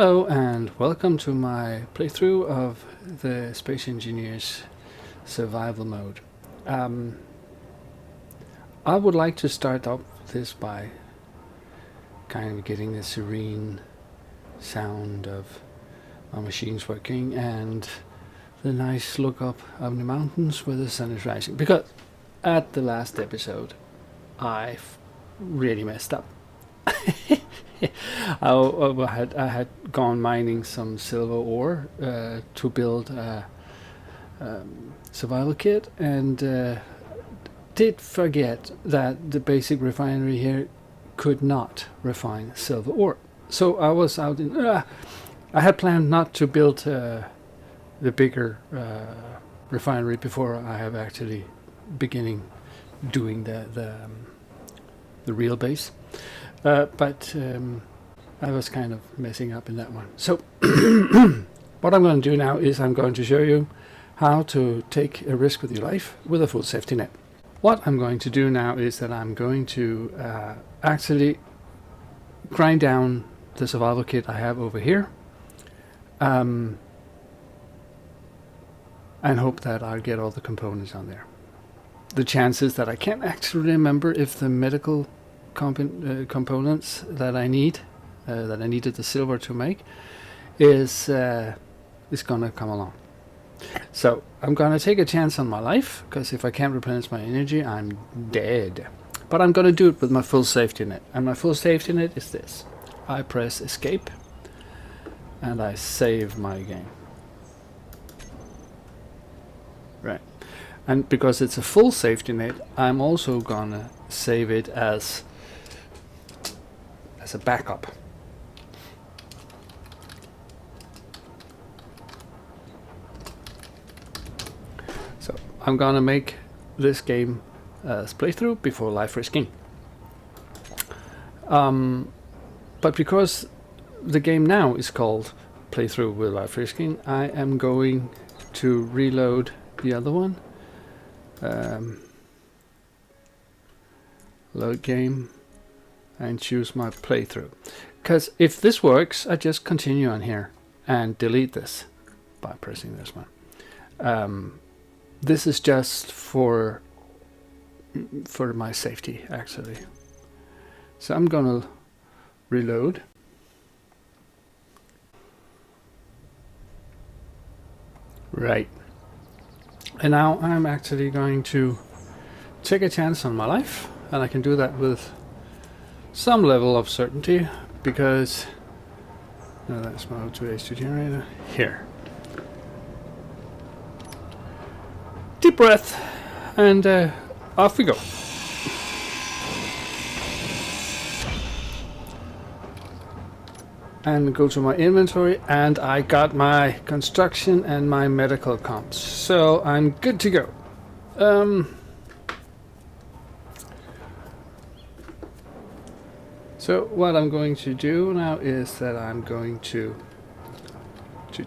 Hello and welcome to my playthrough of the Space Engineers survival mode. I would like to start off this by kind of getting the serene sound of my machines working and the nice look up of the mountains where the sun is rising, because at the last episode I really messed up. I had gone mining some silver ore to build a survival kit, and did forget that the basic refinery here could not refine silver ore. So I was out in. I had planned not to build the bigger refinery before I have actually beginning doing the real base. But I was kind of messing up in that one. So what I'm going to do now is I'm going to show you how to take a risk with your life with a full safety net. What I'm going to do now is that I'm going to actually grind down the survival kit I have over here, and hope that I'll get all the components on there. The chances that I can't actually remember if the medical components that I need, that I needed the silver to make, is gonna come along. So I'm gonna take a chance on my life, because if I can't replenish my energy, I'm dead. But I'm gonna do it with my full safety net, and my full safety net is this. I press escape and I save my game. Right. And because it's a full safety net, I'm also gonna save it as a backup. So I'm gonna make this game as playthrough before life risking. But because the game now is called playthrough with life risking, I am going to reload the other one. Load game and choose my playthrough, because if this works, I just continue on here and delete this by pressing this one. This is just for my safety, actually. So I'm gonna reload. Right. And now I'm actually going to take a chance on my life, and I can do that with some level of certainty, because that's my O2 H2 generator here. Deep breath, and off we go. And go to my inventory, and I got my construction and my medical comps, so I'm good to go. So what I'm going to do now is that I'm going to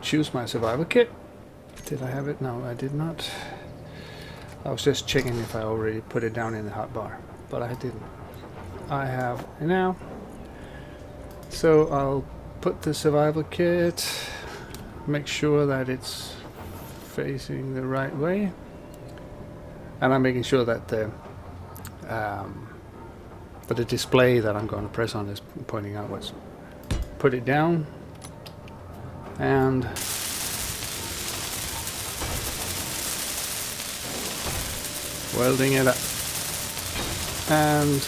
choose my survival kit. Did I have it? No, I did not. I was just checking if I already put it down in the hotbar, but I didn't. I have now. So I'll put the survival kit, make sure that it's facing the right way, and I'm making sure that the display that I'm going to press on is pointing outwards. Put it down and welding it up, and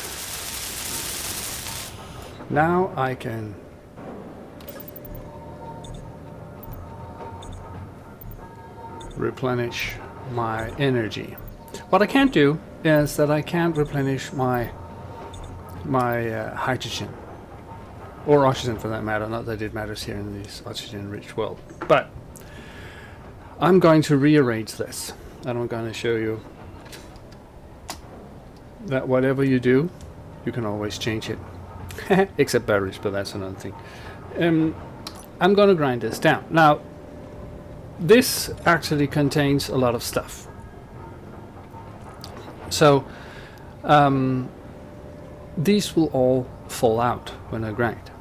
now I can replenish my energy. What I can't do is that I can't replenish my hydrogen, or oxygen for that matter, not that it matters here in this oxygen rich world. But I'm going to rearrange this, and I'm going to show you that whatever you do, you can always change it. Except batteries, but that's another thing. I'm going to grind this down. Now, this actually contains a lot of stuff. So, these will all fall out when I grind.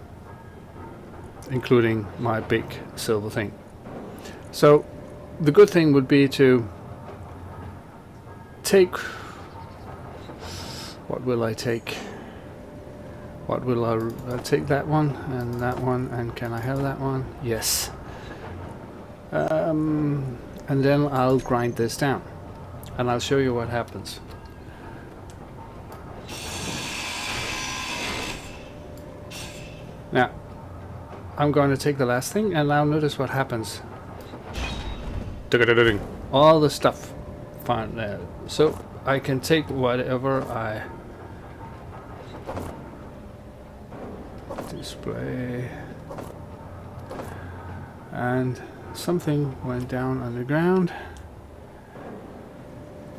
including my big silver thing. So the good thing would be to take, what will I take? What will I'll take that one, and can I have that one? Yes. And then I'll grind this down, and I'll show you what happens. Now, I'm going to take the last thing, and now notice what happens. All the stuff found there. So I can take whatever I display, and something went down on the ground.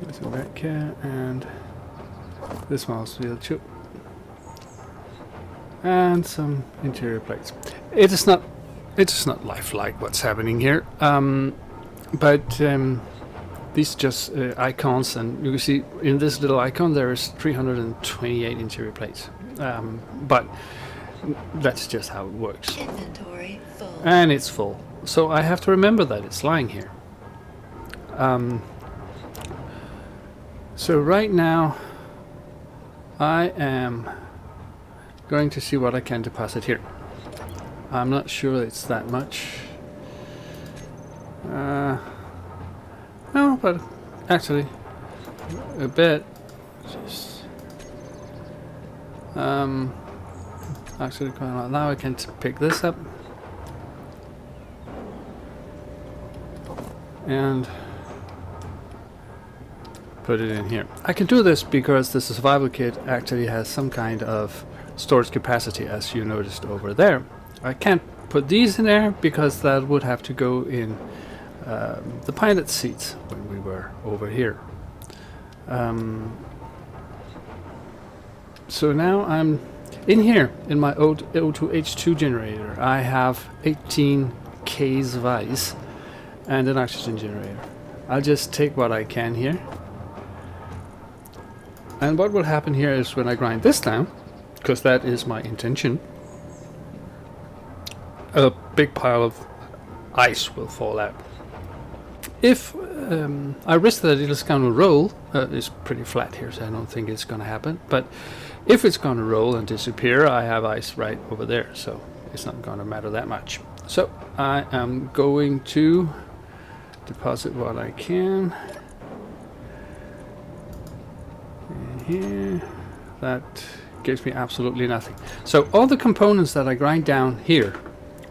There's a red cat and this mouse wheel too, and some interior plates. It is not lifelike what's happening here, but these are just icons, and you can see in this little icon there is 328 interior plates, but that's just how it works. Inventory full. And it's full, so I have to remember that it's lying here. So right now I am going to see what I can deposit here. I'm not sure it's that much. No, but actually a bit. Just, actually quite a lot. Now I can pick this up and put it in here. I can do this because the survival kit actually has some kind of storage capacity, as you noticed over there. I can't put these in there because that would have to go in the pilot seats when we were over here. So now I'm in here in my O2H2 generator. I have 18 Ks of ice and an oxygen generator. I'll just take what I can here. And what will happen here is when I grind this down, because that is my intention, a big pile of ice will fall out. If I risk that it's going to roll, it's pretty flat here, so I don't think it's going to happen. But if it's going to roll and disappear, I have ice right over there, so it's not going to matter that much. So I am going to deposit what I can in here. That gives me absolutely nothing. So all the components that I grind down here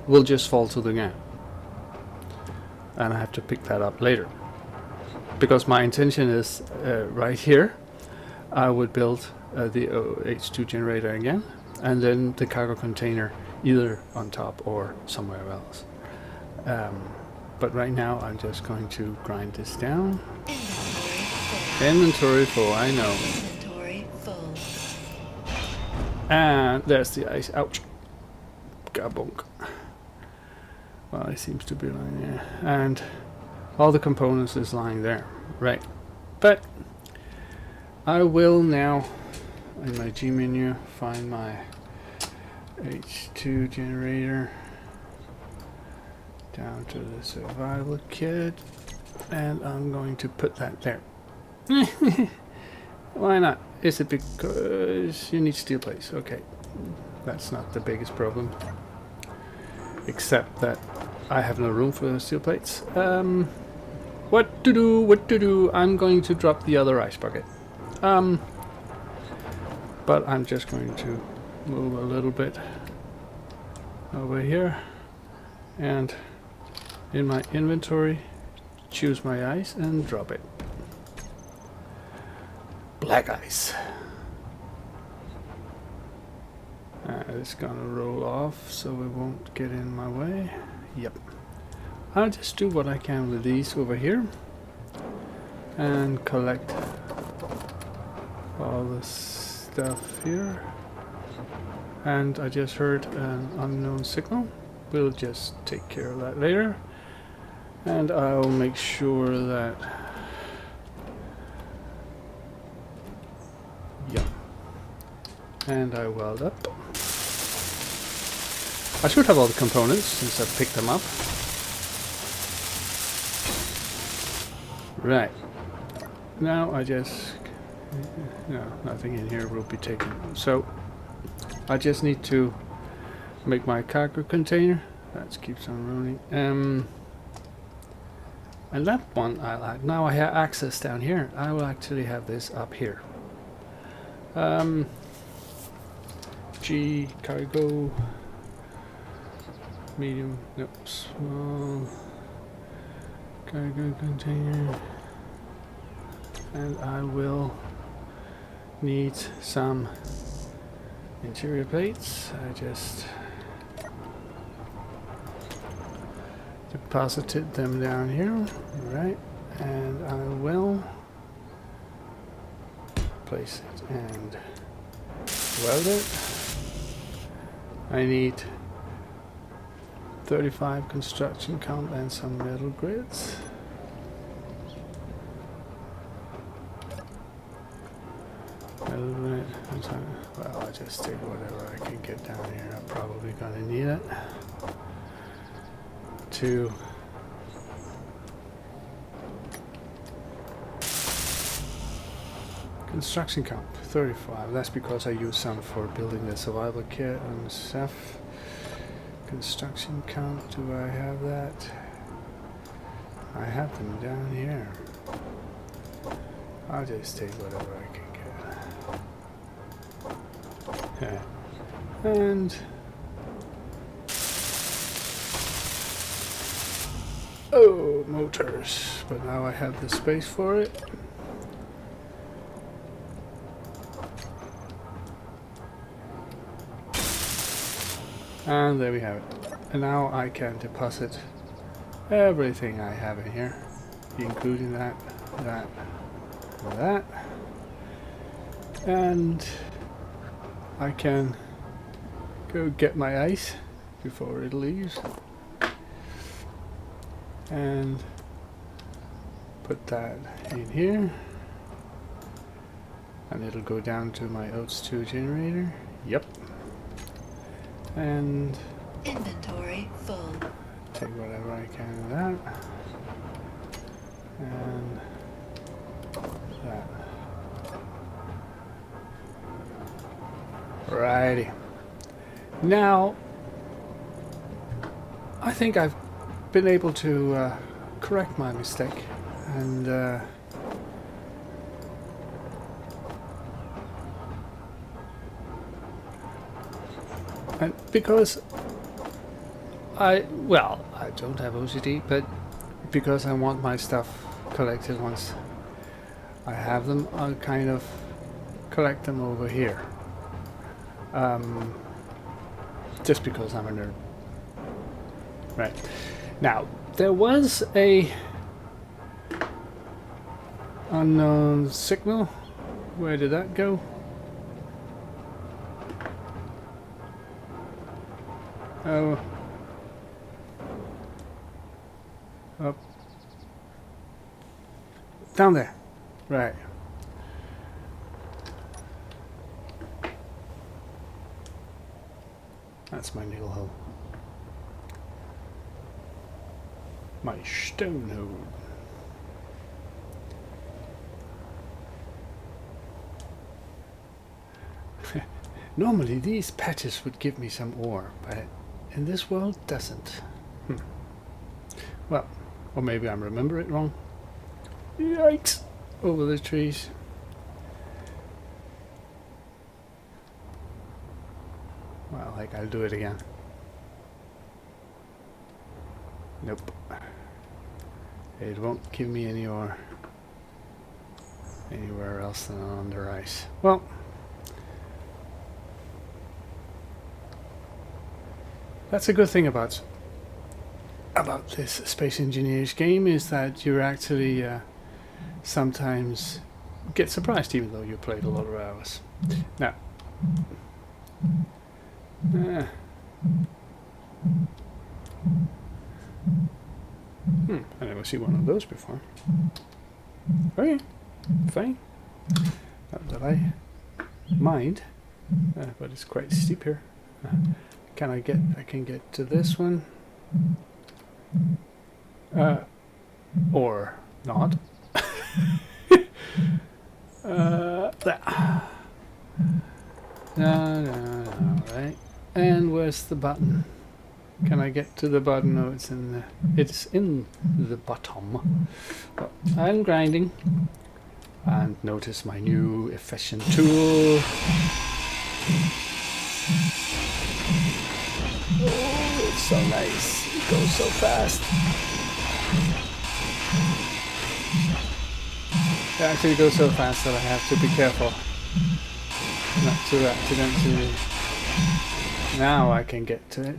will just fall to the ground, and I have to pick that up later, because my intention is right here I would build the H2 generator again, and then the cargo container either on top or somewhere else. But right now I'm just going to grind this down. Inventory full, I know. Inventory full. And there's the ice. Ouch. Gabunk. Well, it seems to be lying there. And all the components is lying there. Right. But I will now, in my G menu, find my H2 generator down to the survival kit, and I'm going to put that there. Why not? Is it because you need steel plates? Okay, that's not the biggest problem, except that I have no room for steel plates. What to do? I'm going to drop the other ice bucket. But I'm just going to move a little bit over here, and in my inventory choose my ice and drop it. Black ice. It's gonna roll off so it won't get in my way. Yep. I'll just do what I can with these over here and collect all the stuff here. And I just heard an unknown signal. We'll just take care of that later. And I'll make sure that, yeah. And I weld up. I should have all the components since I picked them up. Right. Now I just... No, nothing in here will be taken. So I just need to make my cargo container. That keeps on running. And that one, now I have access down here. I will actually have this up here. G cargo, medium, nope, small cargo container, and I will need some interior plates. I just deposited them down here, right, and I will place it and weld it. I need 35 construction count and some metal grids. Well, I'll just take whatever I can get down here. I'm probably gonna need it to construction count 35. That's because I use some for building the survival kit and stuff. Construction count, do I have that? I have them down here. I'll just take whatever I can get. And oh, motors. But now I have the space for it. And there we have it. And now I can deposit everything I have in here, including that, that, and that. And I can go get my ice before it leaves. And put that in here. And it'll go down to my Oats 2 generator. Yep. And Inventory full. take whatever I can of that. And that. Righty. Now, I think I've been able to correct my mistake. And because I don't have OCD, but because I want my stuff collected once I have them, I'll kind of collect them over here. Just because I'm a nerd. Right. Now, there was a unknown signal. Where did that go? Oh. Up. Down there. Right. That's my needle hole. My stone hole. Normally these patches would give me some ore, but in this world doesn't. Well, or maybe I'm remembering it wrong. Yikes! Over the trees. Well, like I'll do it again. Nope. It won't give me any ore anywhere else than under ice. Well, that's a good thing about this Space Engineers game, is that you're actually sometimes get surprised even though you played a lot of hours. Now, I never seen one of those before. Okay, fine. Not that I mind, but it's quite steep here. Can I get? I can get to this one, or not. There. No, right. And where's the button? Can I get to the button? No, it's in the. It's in the bottom. But I'm grinding, and notice my new efficient tool. Oh, it's so nice. It goes so fast. It actually goes so fast that I have to be careful not to accidentally. Now I can get to it.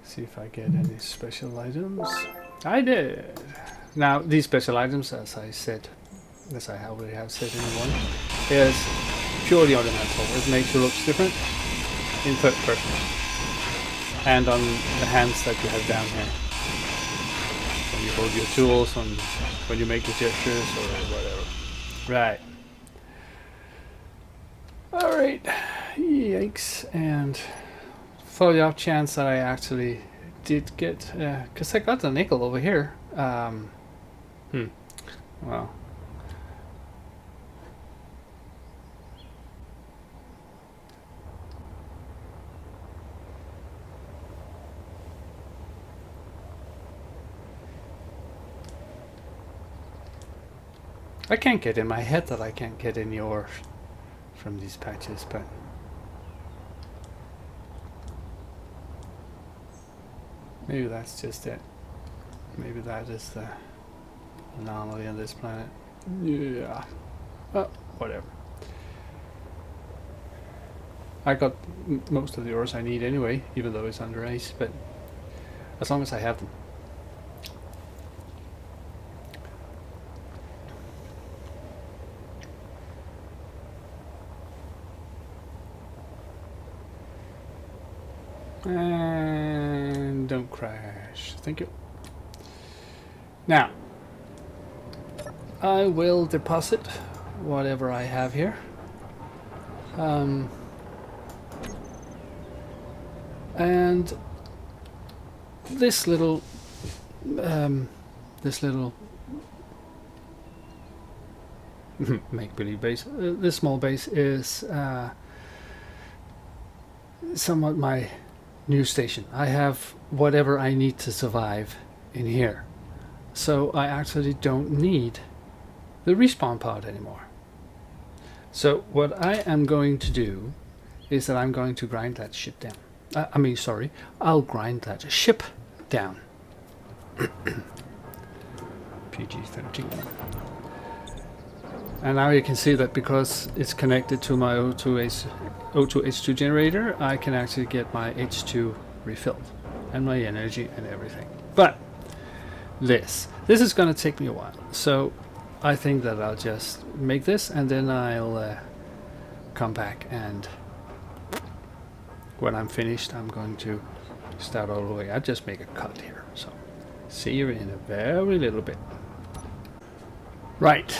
See if I get any special items. I did. Now these special items, as I said, as I already have said in one, is purely ornamental. It makes your looks different in third person and on the hands that you have down here. When you hold your tools, on when you make your gestures or whatever. Right. Alright. Yikes. And for the off chance that I actually did get, because I got the nickel over here. Well. I can't get in my head that I can't get any ore from these patches, but maybe that's just it. Maybe that is the anomaly on this planet. Yeah. Well, whatever. I got most of the ores I need anyway, even though it's under ice, but as long as I have them. And don't crash. Thank you. Now, I will deposit whatever I have here. And this little make-believe base, this small base is somewhat my new station. I have whatever I need to survive in here, so I actually don't need the respawn pod anymore. So what I am going to do is that I'm going to grind that ship down. I'll grind that ship down. PG-13. And now you can see that because it's connected to my O2H2 generator, I can actually get my H2 refilled and my energy and everything. But this is going to take me a while, so I think that I'll just make this and then I'll come back, and when I'm finished I'm going to start all the way. I'll just make a cut here, so see you in a very little bit. Right.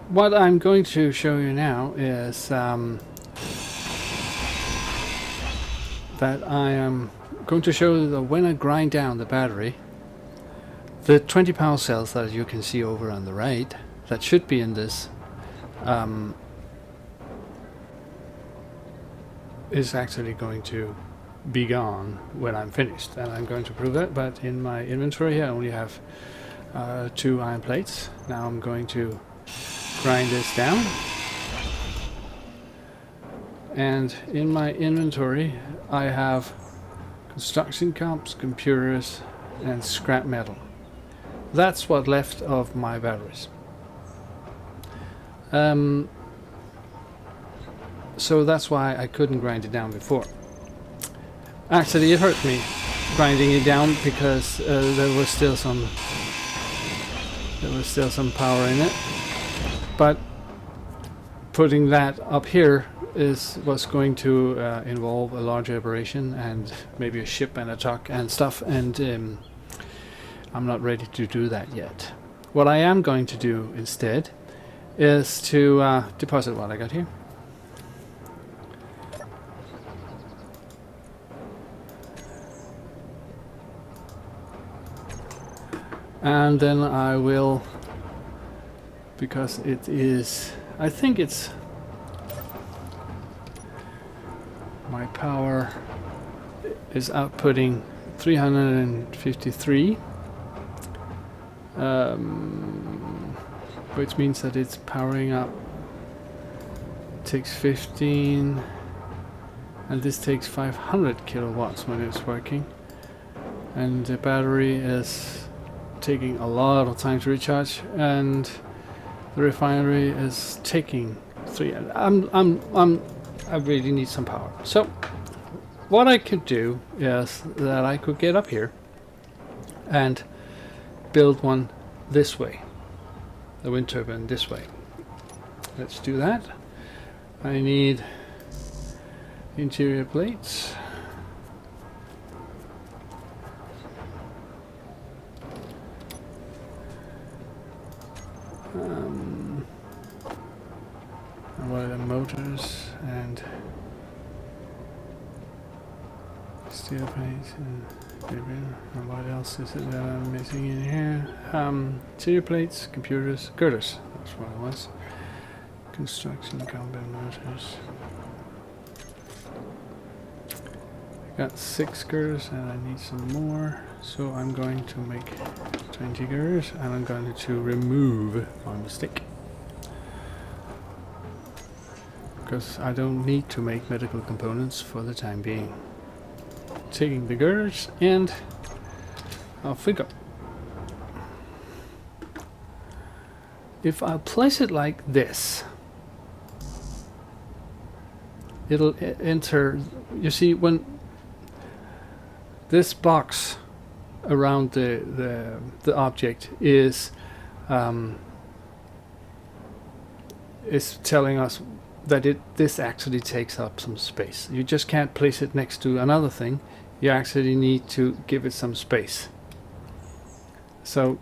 What I'm going to show you now is that I am going to show you that when I grind down the battery, the 20 power cells that you can see over on the right, that should be in this, is actually going to be gone when I'm finished, and I'm going to prove that. But in my inventory I only have 2 iron plates. Now I'm going to grind this down, and in my inventory I have construction comps, computers and scrap metal. That's what left of my batteries. So that's why I couldn't grind it down before. Actually, it hurt me grinding it down because there was still some power in it. But putting that up here was going to involve a large operation and maybe a ship and a truck and stuff, and I'm not ready to do that yet. What I am going to do instead is to deposit what I got here. and then I will, because it is, I think it's my power is outputting 353, which means that it's powering up. It takes 15, and this takes 500 kilowatts when it's working, and the battery is taking a lot of time to recharge, and the refinery is taking 3. I really need some power. So what I could do is that I could get up here and build one this way, the wind turbine this way. Let's do that. I need interior plates. What are the motors and steel plates and what else is it that I'm missing in here? Interior plates, computers, girders. That's what it was. Construction combat motors. I got 6 girders and I need some more, so I'm going to make 20 girders and I'm going to remove my mistake, because I don't need to make medical components for the time being. Taking the girders and off we go. If I place it like this, it'll enter. You see, when this box around the object is telling us that this actually takes up some space. You just can't place it next to another thing. You actually need to give it some space. So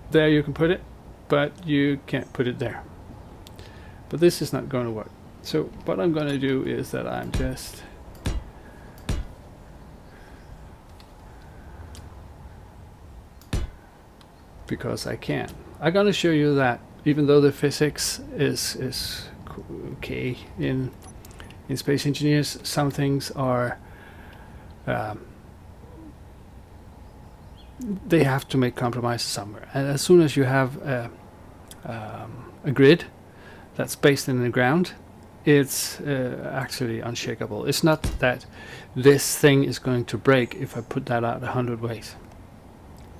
there you can put it, but you can't put it there. But this is not going to work. So what I'm going to do is that I'm just because I can. I'm going to show you that even though the physics is okay in Space Engineers, some things are they have to make compromises somewhere. And as soon as you have a grid that's based in the ground, it's actually unshakable. It's not that this thing is going to break if I put that out 100 ways.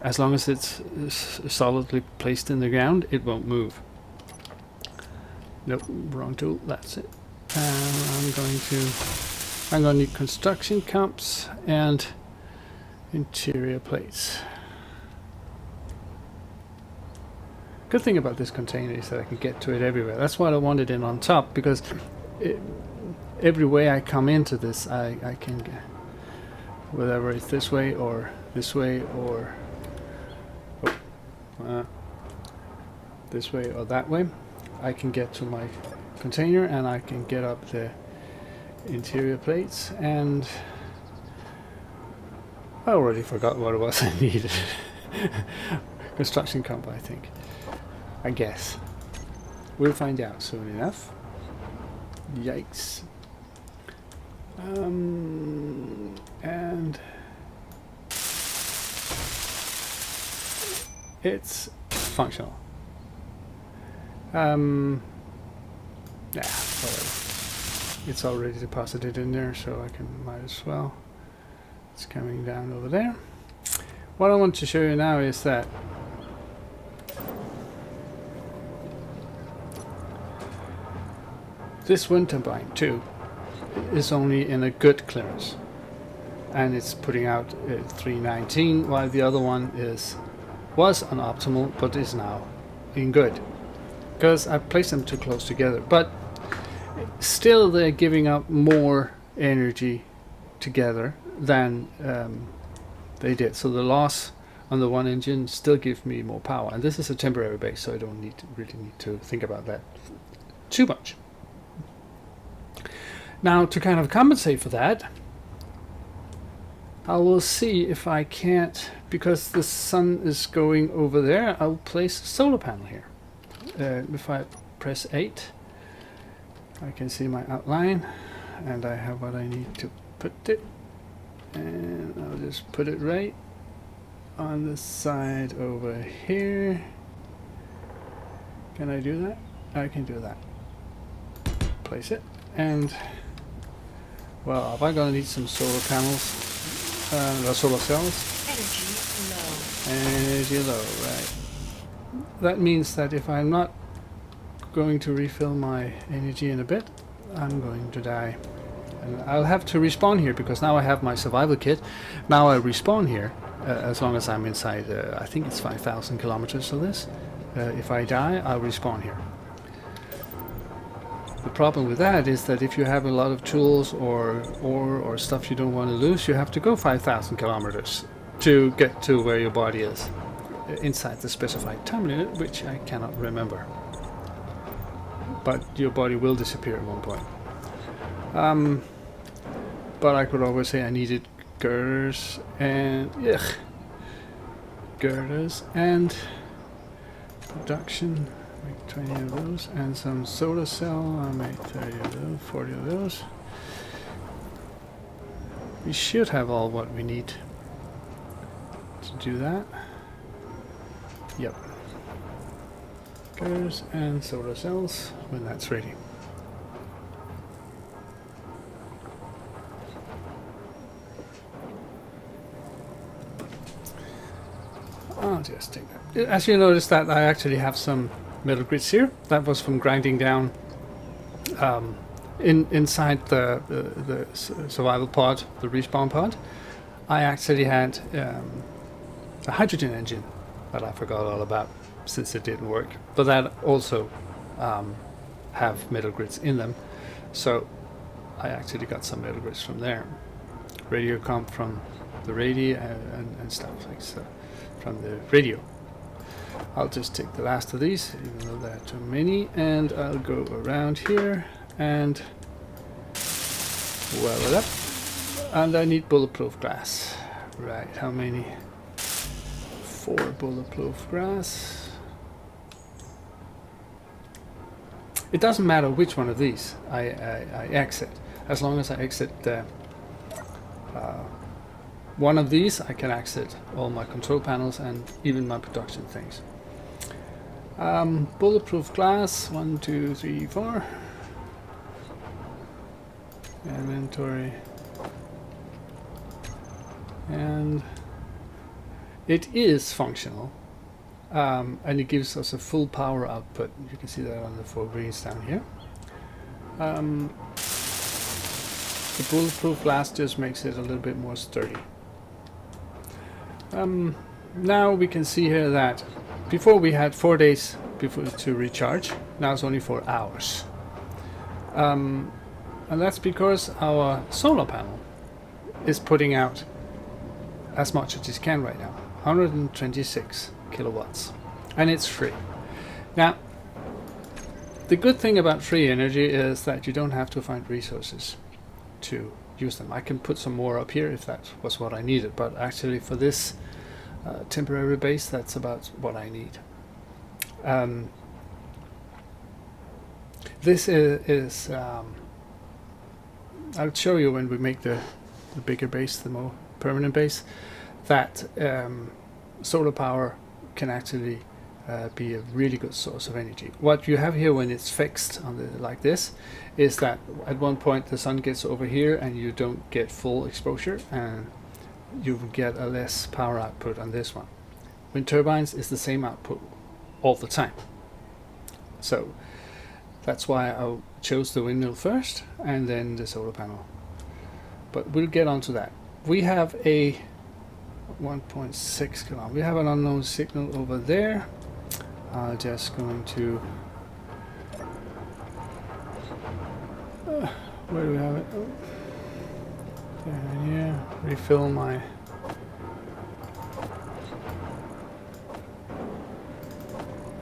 As long as it's solidly placed in the ground, it won't move. Nope, wrong tool. That's it. I'm going to need construction comps and interior plates. Good thing about this container is that I can get to it everywhere. That's why I wanted it on top, because every way I come into this, I can get, whether it's this way or this way or this way or that way, I can get to my container and I can get up the interior plates. And I already forgot what it was I needed. Construction comp, I think. I guess. We'll find out soon enough. Yikes. And it's functional. Yeah, whatever. It's already deposited in there, so I might as well. It's coming down over there. What I want to show you now is that this wind turbine too is only in a good clearance, and it's putting out 319, while the other one was unoptimal but is now in good, because I placed them too close together. But still they're giving up more energy together than they did. So the loss on the one engine still gives me more power, and this is a temporary base, so I don't really need to think about that too much. Now, to kind of compensate for that, I will see if I can't, because the sun is going over there, I'll place a solar panel here. If I press 8, I can see my outline, and I have what I need to put it, and I'll just put it right on the side over here. Can I do that? I can do that. Place it, and well, I'm gonna need some solar panels, solar cells. Energy low. Energy low, right. That means that if I'm not going to refill my energy in a bit, I'm going to die. And I'll have to respawn here, because now I have my survival kit. Now I respawn here, as long as I'm inside, I think it's 5,000 kilometers of this. If I die, I'll respawn here. The problem with that is that if you have a lot of tools or stuff you don't want to lose, you have to go 5,000 kilometers to get to where your body is, inside the specified time limit, which I cannot remember. But your body will disappear at one point. But I could always say I needed girders and girders and production. Make 20 of those, and some solar cell. I'll make 30 of those, 40 of those. We should have all what we need to do that. Yep. Girders and solar cells when that's ready. I'll just take that. As you notice that I actually have some metal grids here. That was from grinding down inside the survival pod, the respawn pod. I actually had a hydrogen engine that I forgot all about since it didn't work. But that also have metal grids in them. So I actually got some metal grids from there. Radio comp from the radio and stuff like so from the radio. I'll just take the last of these, even though there are too many, and I'll go around here and weld it up. And I need bulletproof glass. Right, how many? 4 bulletproof glass. It doesn't matter which one of these I exit. As long as I exit one of these, I can exit all my control panels and even my production things. Bulletproof glass, 1, 2, 3, 4. Inventory. And it is functional. And it gives us a full power output. You can see that on the 4 greens down here. The bulletproof glass just makes it a little bit more sturdy. Now we can see here that before we had 4 days before to recharge. Now it's only 4 hours. And that's because our solar panel is putting out as much as it can right now. 126 kilowatts. And it's free. Now, the good thing about free energy is that you don't have to find resources to use them. I can put some more up here if that was what I needed, but actually for this temporary base, that's about what I need. This is I'll show you when we make the bigger base, the more permanent base, that solar power can actually be a really good source of energy. What you have here when it's fixed on the, like this is that at one point the sun gets over here and you don't get full exposure, and you will get a less power output on this one. Wind turbines is the same output all the time. So that's why I chose the windmill first and then the solar panel. But we'll get onto that. We have a 1.6 kilometer. We have an unknown signal over there. I'm just going to where do we have it? Oh. Yeah, refill my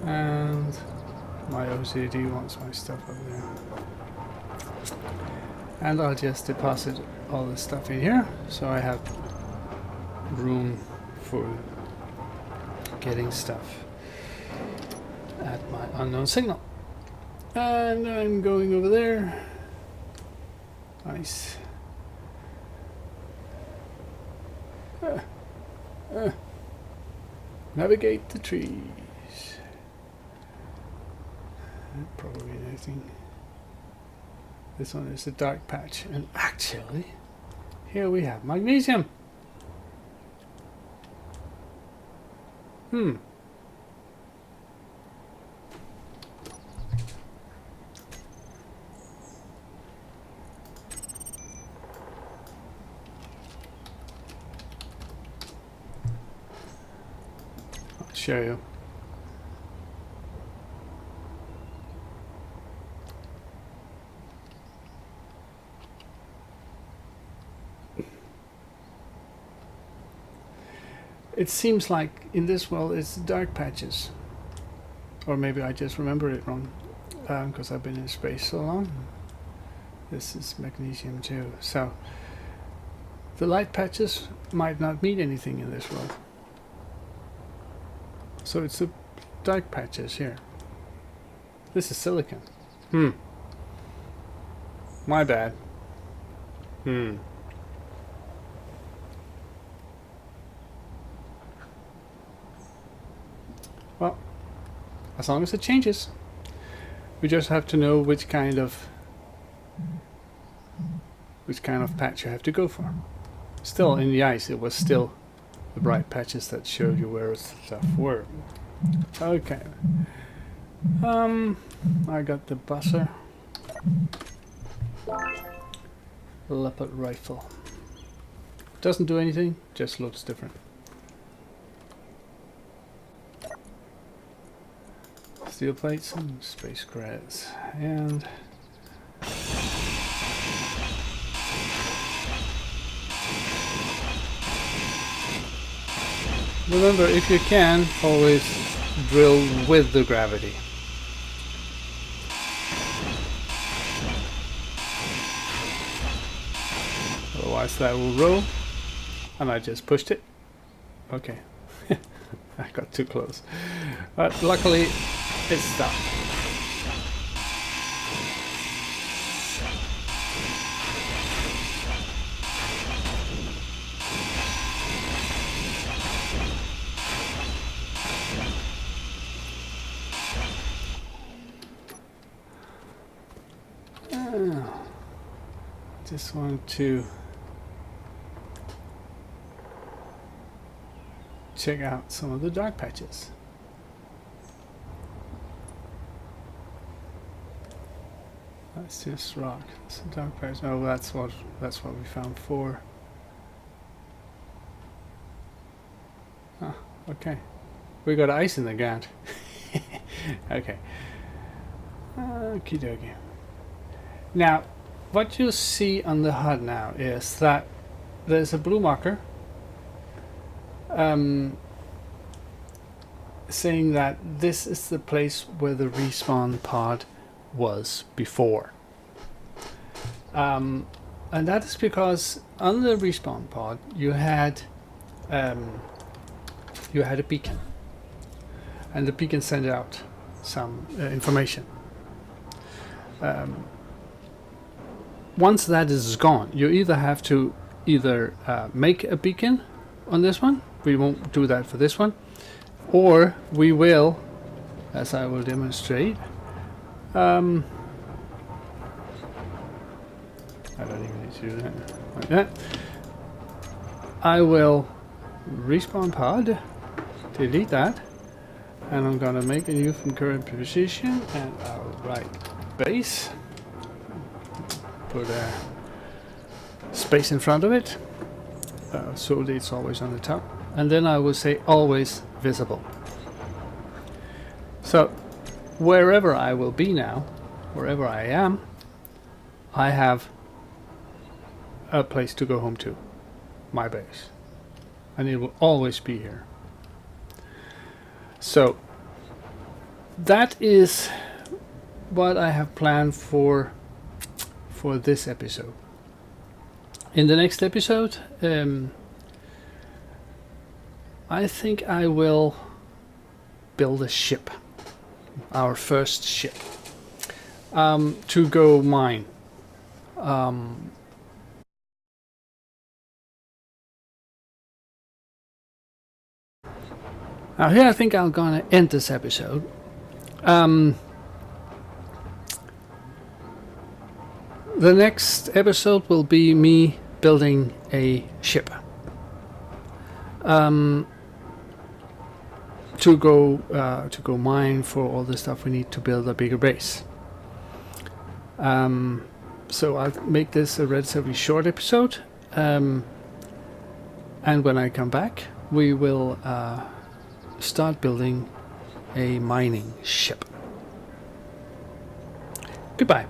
and my OCD wants my stuff up there. And I'll just deposit all this stuff in here. So I have room for getting stuff at my unknown signal. And I'm going over there. Nice. Navigate the trees. Probably anything. This one is a dark patch, and actually, here we have magnesium. I'll show you. It seems like in this world it's dark patches. Or maybe I just remember it wrong. Because I've been in space so long. This is magnesium too. So the light patches might not mean anything in this world. So it's the dark patches here. This is silicon. My bad. Well, as long as it changes, we just have to know which kind of patch you have to go for. Still, in the ice, it was still the bright patches that showed you where stuff were. Okay. I got the buzzer. Leopard rifle. Doesn't do anything, just looks different. Steel plates and space credits. And remember, if you can, always drill with the gravity. Otherwise that will roll. And I just pushed it. Okay. I got too close. But luckily it stopped. Just want to check out some of the dark patches. That's just rock. It's a dark patch. Oh, that's what we found for. Ah, okay. We got ice in the ground. Okay. Okie dokie. Now, what you see on the HUD now is that there's a blue marker saying that this is the place where the respawn pod was before. And that is because on the respawn pod you had a beacon, and the beacon sent out some information. Once that is gone, you either have to make a beacon on this one. We won't do that for this one, or we will, as I will demonstrate. I don't even need to do that like that. I will respawn pod, delete that, and I'm gonna make a new from current position, and I'll write base, put a space in front of it, so that it's always on the top, and then I will say always visible. So wherever I will be now, wherever I am, I have a place to go home to, my base, and it will always be here. So that is what I have planned for this episode. In the next episode, I think I will build a ship, our first ship, to go mine. Now here I think I'm gonna end this episode. The next episode will be me building a ship. To go mine for all the stuff we need to build a bigger base. So I'll make this a relatively short episode, and when I come back, we will start building a mining ship. Goodbye.